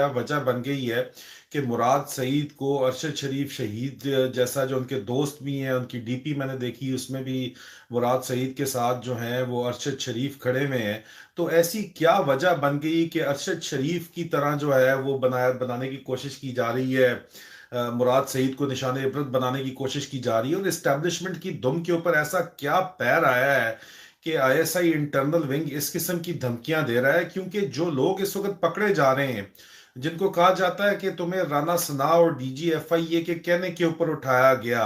वजह बन गई है कि मुराद सईद को अरशद शरीफ शहीद जैसा, जो उनके दोस्त भी हैं, उनकी डीपी मैंने देखी, उसमें भी मुराद सईद के साथ जो हैं वो अरशद शरीफ खड़े हुए हैं। तो ऐसी क्या वजह बन गई कि अरशद शरीफ की तरह जो है वो बनाने की कोशिश की जा रही है, मुराद सईद को निशाने इबरत बनाने की कोशिश की जा रही है। और इस्टेब्लिशमेंट की दुम के ऊपर ऐसा क्या पैर आया है कि आईएसआई इंटरनल विंग इस किस्म की धमकियां दे रहा है? क्योंकि जो लोग इस वक्त पकड़े जा रहे हैं, जिनको कहा जाता है कि तुम्हें राना सना और डीजीएफआईए के कहने के ऊपर उठाया गया,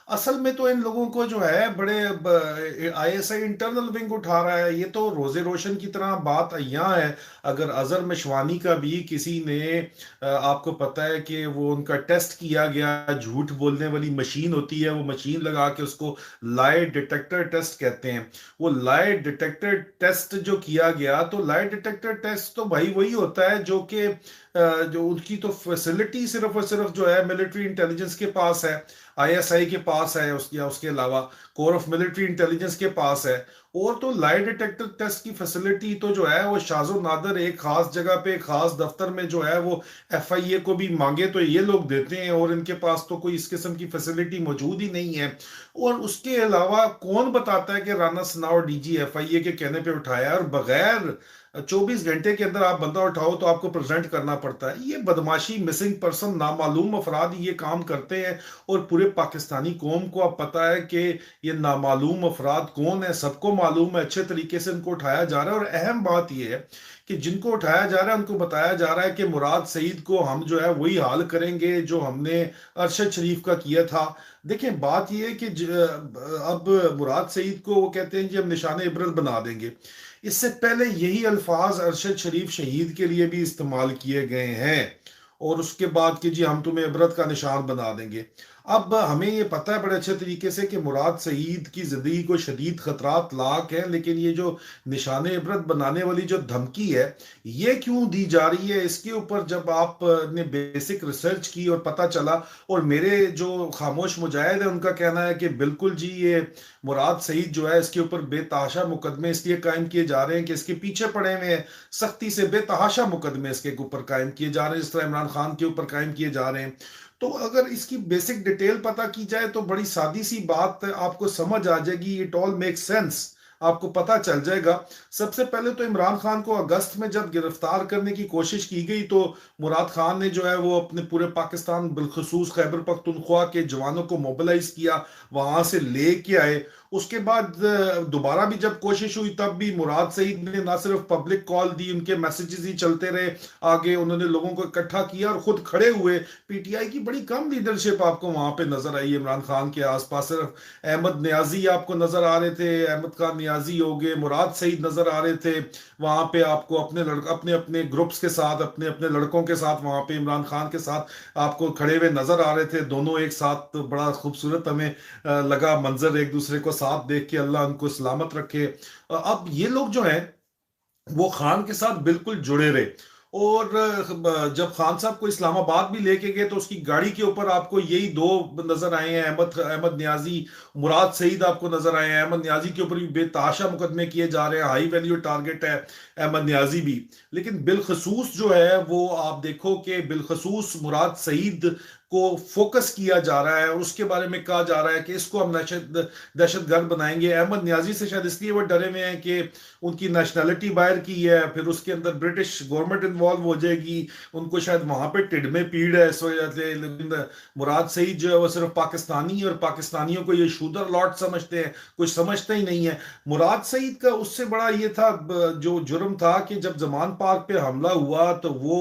असल में तो इन लोगों को जो है बड़े आईएसआई इंटरनल विंग उठा रहा है। ये तो रोजे रोशन की तरह बात यहाँ है। अगर अजहर मिशवानी का भी किसी ने आपको पता है कि वो उनका टेस्ट किया गया, झूठ बोलने वाली मशीन होती है, वो मशीन लगा के उसको लाई डिटेक्टर टेस्ट कहते हैं। वो लाई डिटेक्टर टेस्ट जो किया गया, तो लाई डिटेक्टर टेस्ट तो भाई वही होता है जो कि जो उनकी तो फैसिलिटी सिर्फ और सिर्फ जो है मिलिट्री इंटेलिजेंस के पास है, आईएसआई के पास है, उसके या उसके अलावा कोर ऑफ मिलिट्री इंटेलिजेंस के पास है। और तो लाई डिटेक्टर टेस्ट की फैसिलिटी तो जो है वो शाजो नादर एक खास जगह पे, एक खास दफ्तर में जो है वो एफआईए को भी मांगे तो ये लोग देते हैं, और इनके पास तो कोई इस किस्म की फैसिलिटी मौजूद ही नहीं है। और उसके अलावा कौन बताता है कि राना सना और डीजी एफआईए के कहने पे उठाया है? और बगैर 24 घंटे के अंदर आप बंदा उठाओ तो आपको प्रेजेंट करना पड़ता है। ये बदमाशी, मिसिंग पर्सन, नामालूम अफराद ये काम करते हैं। और पूरे पाकिस्तानी कौम को अब पता है कि ये नामालूम अफराद कौन है, सबको मालूम है। अच्छे तरीके से उनको उठाया जा रहा है। और अहम बात यह है कि जिनको उठाया जा रहा है उनको बताया जा रहा है कि मुराद सईद को हम जो है वही हाल करेंगे जो हमने अरशद शरीफ का किया था। देखें, बात यह है कि अब मुराद सईद को वो कहते हैं कि हम निशाने इबरत बना देंगे। इससे पहले यही अल्फाज अरशद शरीफ शहीद के लिए भी इस्तेमाल किए गए हैं, और उसके बाद कि जी हम तुम्हें इबरत का निशान बना देंगे। अब हमें ये पता है बड़े अच्छे तरीके से कि मुराद सईद की जिंदगी को शदीद खतरात लाक है, लेकिन ये जो निशाने इबरत बनाने वाली जो धमकी है, ये क्यों दी जा रही है? इसके ऊपर जब आपने बेसिक रिसर्च की और पता चला, और मेरे जो खामोश मुजाहिद है उनका कहना है कि बिल्कुल जी ये मुराद सईद जो है इसके ऊपर बेतहाशा मुकदमे इसलिए कायम किए जा रहे हैं कि इसके पीछे पड़े हुए हैं, सख्ती से बेतहाशा मुकदमे इसके ऊपर कायम किए जा रहे हैं, जिस तरह इमरान खान के ऊपर कायम किए जा रहे हैं। तो अगर इसकी बेसिक डिटेल पता की जाए तो बड़ी सादी सी बात आपको समझ आ जाएगी। इट ऑल मेक सेंस, आपको पता चल जाएगा। सबसे पहले तो इमरान खान को अगस्त में जब गिरफ्तार करने की कोशिश की गई, तो मुराद खान ने जो है वो अपने पूरे पाकिस्तान बिलखसूस खैबर पख्तूनख्वा के जवानों को मोबिलाइज किया, वहां से लेके आए। उसके बाद दोबारा भी जब कोशिश हुई तब भी मुराद सईद ने ना सिर्फ पब्लिक कॉल दी, उनके मैसेजेस ही चलते रहे, आगे उन्होंने लोगों को इकट्ठा किया और खुद खड़े हुए। पीटीआई की बड़ी कम लीडरशिप आपको वहां पे नजर आई इमरान खान के आसपास। सिर्फ अहमद न्याजी आपको नजर आ रहे थे, अहमद खान न्याजी हो गए, मुराद सईद नजर आ रहे थे वहां पे आपको, अपने अपने ग्रुप्स के साथ, अपने अपने लड़कों के साथ वहां पे इमरान खान के साथ आपको खड़े हुए नजर आ रहे थे, दोनों एक साथ। तो बड़ा खूबसूरत हमें लगा मंजर, एक दूसरे को साथ देख के। अल्लाह उनको सलामत रखे। अब ये लोग जो हैं वो खान के साथ बिल्कुल जुड़े रहे। और जब खान साहब को इस्लामाबाद भी लेके गए तो उसकी गाड़ी के ऊपर आपको यही दो नजर आए हैं, अहमद अहमद न्याजी, मुराद सईद आपको नजर आए हैं। अहमद न्याजी के ऊपर भी बेतहाशा मुकदमे किए जा रहे हैं, हाई वैल्यू टारगेट है अहमद न्याजी भी। लेकिन बिलखसूस जो है वो आप देखो कि बिलखसूस मुराद सईद को फोकस किया जा रहा है, और उसके बारे में कहा जा रहा है कि इसको हम दहशत गर्द बनाएंगे। अहमद न्याजी से शायद इसलिए वो डरे हुए हैं कि उनकी नेशनैलिटी बाहर की है, फिर उसके अंदर ब्रिटिश गवर्नमेंट इन्वॉल्व हो जाएगी, उनको शायद वहां पे टिड में पीड़ है इस वजह से। लेकिन मुराद सईद जो है वो सिर्फ पाकिस्तानी, और पाकिस्तानियों को ये शूदर लॉट समझते हैं, कुछ समझते ही नहीं है। मुराद सईद का उससे बड़ा ये था, जो जुर्म था कि जब जमान पार्क पे हमला हुआ तो वो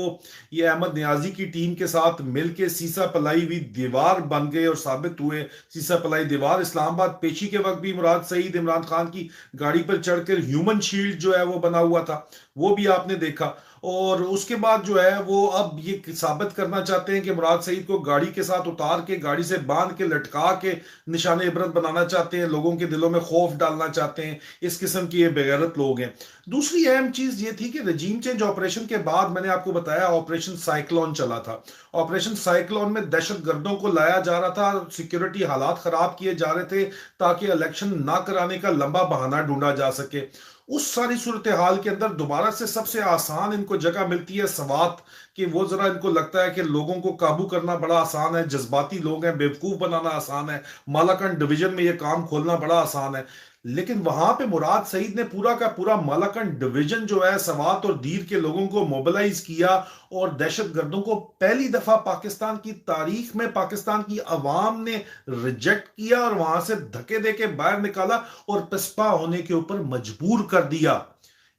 ये अहमद न्याजी की टीम के साथ मिलके सीसा पलाई हुई दीवार बन गए और साबित हुए सीसा पलाई दीवार। इस्लामाबाद पेशी के वक्त भी मुराद सईद इमरान खान की गाड़ी पर चढ़कर ह्यूमन शील्ड जो है वो बना हुआ था, वो भी आपने देखा। और उसके बाद जो है वो अब ये साबित करना चाहते हैं कि मुराद सईद को गाड़ी के साथ उतार के, गाड़ी से बांध के, लटका के निशाने इबरत बनाना चाहते हैं, लोगों के दिलों में खौफ डालना चाहते हैं। इस किस्म की ये बेगैरत लोग हैं। दूसरी अहम चीज ये थी कि रजीम चेंज ऑपरेशन के बाद मैंने आपको बताया ऑपरेशन साइक्लोन चला था। ऑपरेशन साइक्लोन में दहशत गर्दों को लाया जा रहा था, सिक्योरिटी हालात खराब किए जा रहे थे ताकि इलेक्शन ना कराने का लंबा बहाना ढूंढा जा सके। उस सारी सूरत हाल के अंदर दोबारा से सबसे आसान इनको जगह मिलती है सवात, कि वो जरा इनको लगता है कि लोगों को काबू करना बड़ा आसान है, जज्बाती लोग हैं, बेवकूफ बनाना आसान है, मालाकंड डिवीजन में ये काम खोलना बड़ा आसान है। लेकिन वहां पे मुराद सईद ने पूरा का पूरा मालाकंड डिवीजन जो है सवात और दीर के लोगों को मोबिलाइज किया, और दहशतगर्दों को पहली दफा पाकिस्तान की तारीख में पाकिस्तान की अवाम ने रिजेक्ट किया और वहां से धक्के दे के बाहर निकाला और पिस्पा होने के ऊपर मजबूर कर दिया।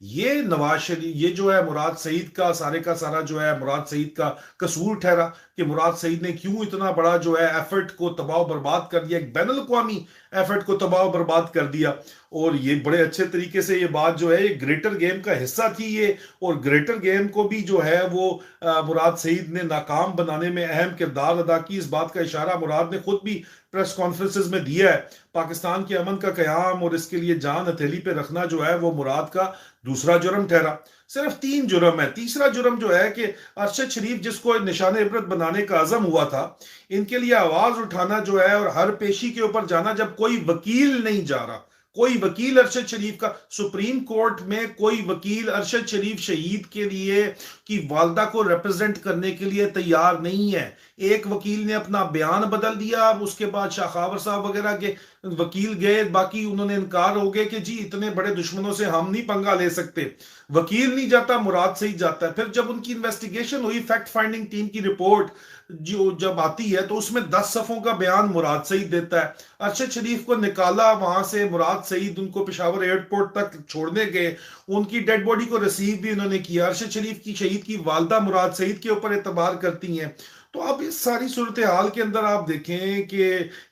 ये नवाज शरीफ, ये जो है मुराद सईद का सारा जो है मुराद सईद का कसूर ठहरा, कि मुराद सईद ने क्यों इतना बड़ा जो है एफर्ट को तबाह बर्बाद कर दिया, एक बैनुल अक़वामी एफर्ट को तबाह बर्बाद कर दिया। और ये बड़े अच्छे तरीके से ये बात जो है ये ग्रेटर गेम का हिस्सा थी ये, और ग्रेटर गेम को भी जो है वो मुराद सईद ने नाकाम बनाने में अहम किरदार अदा की। इस बात का इशारा मुराद ने खुद भी प्रेस कॉन्फ्रेंसेस में दिया है। पाकिस्तान के अमन का कयाम और इसके लिए जान हथेली पे रखना जो है वो मुराद का दूसरा जुर्म ठहरा। सिर्फ 3 जुर्म है। तीसरा जुर्म जो है कि अरशद शरीफ जिसको निशाने इबरत बनाने का अज़म हुआ था, इनके लिए आवाज उठाना जो है और हर पेशी के ऊपर जाना, जब कोई वकील नहीं जा रहा, कोई वकील अरशद शरीफ का, सुप्रीम कोर्ट में कोई वकील अरशद शरीफ शहीद के लिए की वालदा को रिप्रेजेंट करने के लिए तैयार नहीं है। एक वकील ने अपना बयान बदल दिया, उसके बाद शाखावर साहब वगैरह के वकील गए, बाकी उन्होंने इनकार हो गए कि जी इतने बड़े दुश्मनों से हम नहीं पंगा ले सकते। वकील नहीं जाता, मुराद सईद जाता है। फिर जब उनकी इन्वेस्टिगेशन हुई, फैक्ट फाइंडिंग टीम की रिपोर्ट जो जब आती है, तो उसमें 10 सफ़ों का बयान मुराद सईद देता है। अरशद शरीफ को निकाला वहां से, मुराद सईद उनको पेशावर एयरपोर्ट तक छोड़ने गए, उनकी डेड बॉडी को रिसीव भी उन्होंने किया। अरशद शरीफ की शहीद की वालदा मुराद सईद के ऊपर एतबार करती हैं। तो अब इस सारी सूरत हाल के अंदर आप देखें कि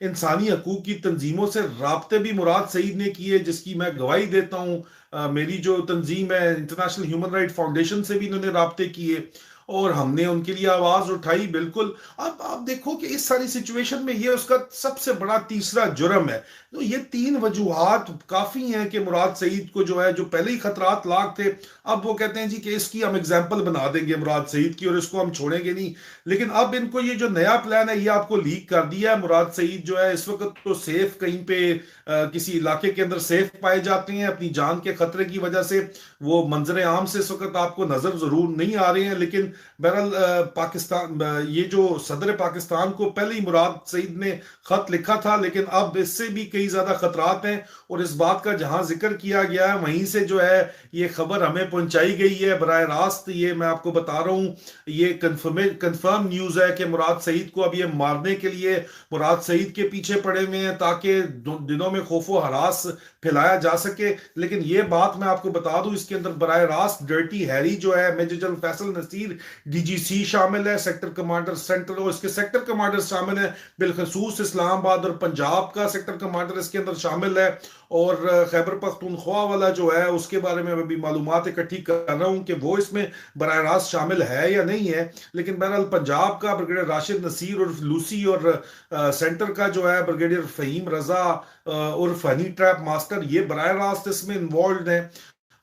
इंसानी हकूक की तंजीमों से राब्ते भी मुराद सईद ने किए, जिसकी मैं गवाही देता हूँ। मेरी जो तंजीम है इंटरनेशनल ह्यूमन राइट फाउंडेशन से भी इन्होंने राब्ते किए और हमने उनके लिए आवाज उठाई। बिल्कुल। अब आप देखो कि इस सारी सिचुएशन में ये उसका सबसे बड़ा तीसरा जुर्म है। तो ये 3 वजूहात काफी हैं कि मुराद सईद को जो है, जो पहले ही खतरात लाक थे, अब वो कहते हैं जी कि इसकी हम एग्जाम्पल बना देंगे मुराद सईद की और इसको हम छोड़ेंगे नहीं। लेकिन अब इनको ये जो नया प्लान है ये आपको लीक कर दिया है। मुराद सईद जो है इस वक्त तो सेफ कहीं पे किसी इलाके के अंदर सेफ पाए जाते हैं अपनी जान के खतरे की वजह से। वो मंजर आम से इस वक्त आपको नजर जरूर नहीं आ रहे हैं, लेकिन बहरहाल पाकिस्तान, ये जो सदर पाकिस्तान को पहले ही मुराद सईद ने खत लिखा था, लेकिन अब इससे भी कई ज्यादा खतरात हैं। और इस बात का जहां जिक्र किया गया है वहीं से जो है ये खबर हमें पहुंचाई गई है बराह रास्त। ये मैं आपको बता रहा हूं, ये कंफर्म न्यूज है कि मुराद सईद को अब ये मारने के लिए मुराद सईद के पीछे पड़े हुए हैं, ताकि दिनों में खौफो हरास फैलाया जा सके। लेकिन ये बात मैं आपको बता दूं, इसके अंदर बराह रास्त डर्टी हैरी जो है, major general Faisal Naseer DGC शामिल है, सेक्टर कमांडर सेंटर और इसके सेक्टर कमांडर शामिल है, बिलखसूस इस्लामाबाद और पंजाब का सेक्टर कमांडर इसके अंदर शामिल है। और खैबर पख्तूनख्वा वाला जो है उसके बारे में मैं भी मालूमात इकट्ठी कर रहा हूं कि वो इसमें बराह रास्त शामिल है या नहीं है। लेकिन बहरहाल पंजाब का ब्रिगेडियर राशिद नसीर और लूसी, और सेंटर का जो है ब्रिगेडियर फहीम रजा और फनी ट्रैप मास्टर, ये बराह रास्त इसमें इन्वॉल्व है।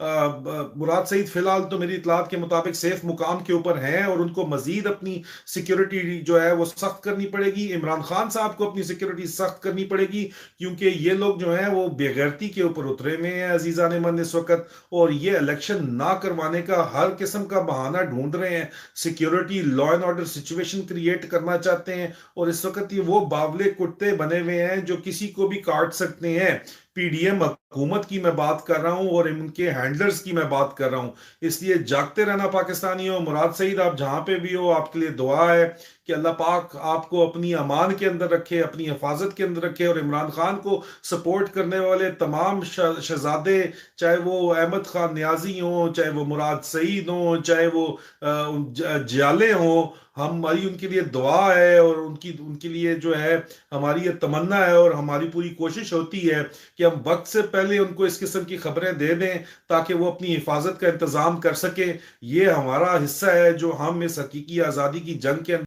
मुराद सईद फिलहाल तो मेरी इतलात के मुताबिक सेफ मुकाम के ऊपर हैं और उनको मजीद अपनी सिक्योरिटी जो है वो सख्त करनी पड़ेगी। इमरान खान साहब को अपनी सिक्योरिटी सख्त करनी पड़ेगी, क्योंकि ये लोग जो हैं वो बेगैरती के ऊपर उतरे हुए हैं अजीजान मन इस वक्त, और ये इलेक्शन ना करवाने का हर किस्म का बहाना ढूंढ रहे हैं। Security law and order situation create करना चाहते हैं, और इस वक्त ये वो बावले कुत्ते बने हुए हैं जो किसी को भी काट सकते हैं। पीडीएम हुकूमत की मैं बात कर रहा हूं और इनके हैंडलर्स की मैं बात कर रहा हूं। इसलिए जागते रहना पाकिस्तानियों। मुराद सईद आप जहां पे भी हो, आपके लिए दुआ है कि अल्लाह पाक आपको अपनी अमान के अंदर रखे, अपनी हिफाजत के अंदर रखे। और इमरान खान को सपोर्ट करने वाले तमाम शहजादे, चाहे वो अहमद खान न्याजी हो, चाहे वो मुराद सईद हो, चाहे वो जियाले हो, हमारी उनके लिए दुआ है और उनकी उनके लिए जो है हमारी ये तमन्ना है और हमारी पूरी कोशिश होती है कि हम वक्त से पहले उनको इस किस्म की खबरें दे दें ताकि वो अपनी हिफाजत का इंतजाम कर सके। ये हमारा हिस्सा है जो हम इस हकीकी आज़ादी की जंग के